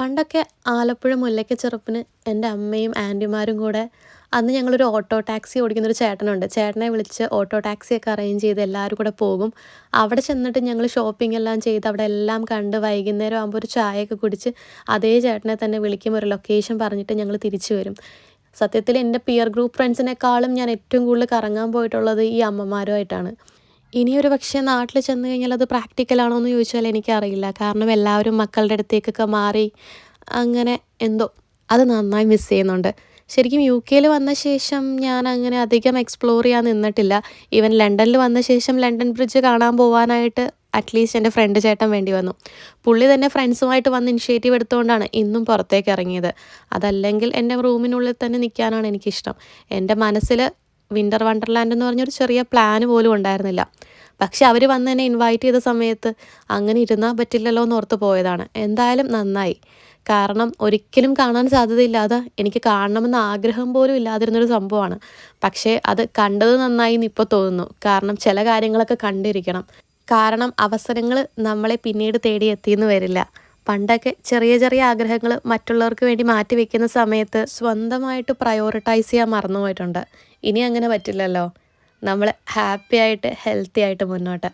പണ്ടൊക്കെ ആലപ്പുഴ മുല്ലയ്ക്കച്ചെറുപ്പിന് എൻ്റെ അമ്മയും ആൻറ്റിമാരും കൂടെ അന്ന് ഞങ്ങളൊരു ഓട്ടോ ടാക്സി ഓടിക്കുന്നൊരു ചേട്ടനുണ്ട്. ചേട്ടനെ വിളിച്ച് ഓട്ടോ ടാക്സിയൊക്കെ അറേഞ്ച് ചെയ്ത് എല്ലാവരും കൂടെ പോകും. അവിടെ ചെന്നിട്ട് ഞങ്ങൾ ഷോപ്പിംഗ് എല്ലാം ചെയ്ത് അവിടെ എല്ലാം കണ്ട് വൈകുന്നേരം ആകുമ്പോൾ ഒരു ചായയൊക്കെ കുടിച്ച് അതേ ചേട്ടനെ തന്നെ വിളിക്കും, ഒരു ലൊക്കേഷൻ പറഞ്ഞിട്ട് ഞങ്ങൾ തിരിച്ചു വരും. സത്യത്തിൽ എൻ്റെ പിയർ ഗ്രൂപ്പ് ഫ്രണ്ട്സിനേക്കാളും ഞാൻ ഏറ്റവും കൂടുതൽ കറങ്ങാൻ പോയിട്ടുള്ളത് ഈ അമ്മമാരുമായിട്ടാണ്. ഇനിയൊരു പക്ഷേ നാട്ടിൽ ചെന്ന് കഴിഞ്ഞാൽ അത് പ്രാക്ടിക്കലാണോ എന്ന് ചോദിച്ചാൽ എനിക്കറിയില്ല. കാരണം എല്ലാവരും മക്കളുടെ അടുത്തേക്കൊക്കെ മാറി അങ്ങനെ എന്തോ അത് നന്നായി മിസ് ചെയ്യുന്നുണ്ട്. ശരിക്കും യുകെയിൽ വന്ന ശേഷം ഞാൻ അങ്ങനെ അധികം എക്സ്പ്ലോർ ചെയ്യാൻ നിന്നിട്ടില്ല. ഈവൻ ലണ്ടനിൽ വന്ന ശേഷം ലണ്ടൻ ബ്രിഡ്ജ് കാണാൻ പോവാനായിട്ട് അറ്റ്ലീസ്റ്റ് എൻ്റെ ഫ്രണ്ട് ചേട്ടൻ വേണ്ടി വന്നു. പുള്ളി തന്നെ ഫ്രണ്ട്സുമായിട്ട് വന്ന് ഇനിഷ്യേറ്റീവ് എടുത്തുകൊണ്ടാണ് ഇന്നും പുറത്തേക്ക് ഇറങ്ങിയത്. അതല്ലെങ്കിൽ എൻ്റെ റൂമിനുള്ളിൽ തന്നെ നിൽക്കാനാണ് എനിക്കിഷ്ടം. എൻ്റെ മനസ്സിൽ വിൻ്റർ വണ്ടർലാൻഡ് എന്ന് പറഞ്ഞൊരു ചെറിയ പ്ലാന് പോലും ഉണ്ടായിരുന്നില്ല. പക്ഷെ അവർ വന്ന് എന്നെ ഇൻവൈറ്റ് ചെയ്ത സമയത്ത് അങ്ങനെ ഇരുന്നാൽ പറ്റില്ലല്ലോ എന്ന് ഓർത്ത് പോയതാണ്. എന്തായാലും നന്നായി. കാരണം ഒരിക്കലും കാണാൻ സാധ്യതയില്ലാതെ എനിക്ക് കാണണമെന്ന് ആഗ്രഹം പോലും ഇല്ലാതിരുന്നൊരു സംഭവമാണ്. പക്ഷേ അത് കണ്ടത് നന്നായി എന്ന് ഇപ്പോൾ തോന്നുന്നു. കാരണം ചില കാര്യങ്ങളൊക്കെ കണ്ടിരിക്കണം. കാരണം അവസരങ്ങൾ നമ്മളെ പിന്നീട് തേടി എത്തിയെന്ന് വരില്ല. പണ്ടൊക്കെ ചെറിയ ചെറിയ ആഗ്രഹങ്ങൾ മറ്റുള്ളവർക്ക് വേണ്ടി മാറ്റി വെക്കുന്ന സമയത്ത് സ്വന്തമായിട്ട് പ്രയോറിറ്റൈസ് ചെയ്യാൻ മറന്നു പോയിട്ടുണ്ട്. ഇനി അങ്ങനെ പറ്റില്ലല്ലോ. നമ്മൾ ഹാപ്പി ആയിട്ട് ഹെൽത്തി ആയിട്ട് മുന്നോട്ട്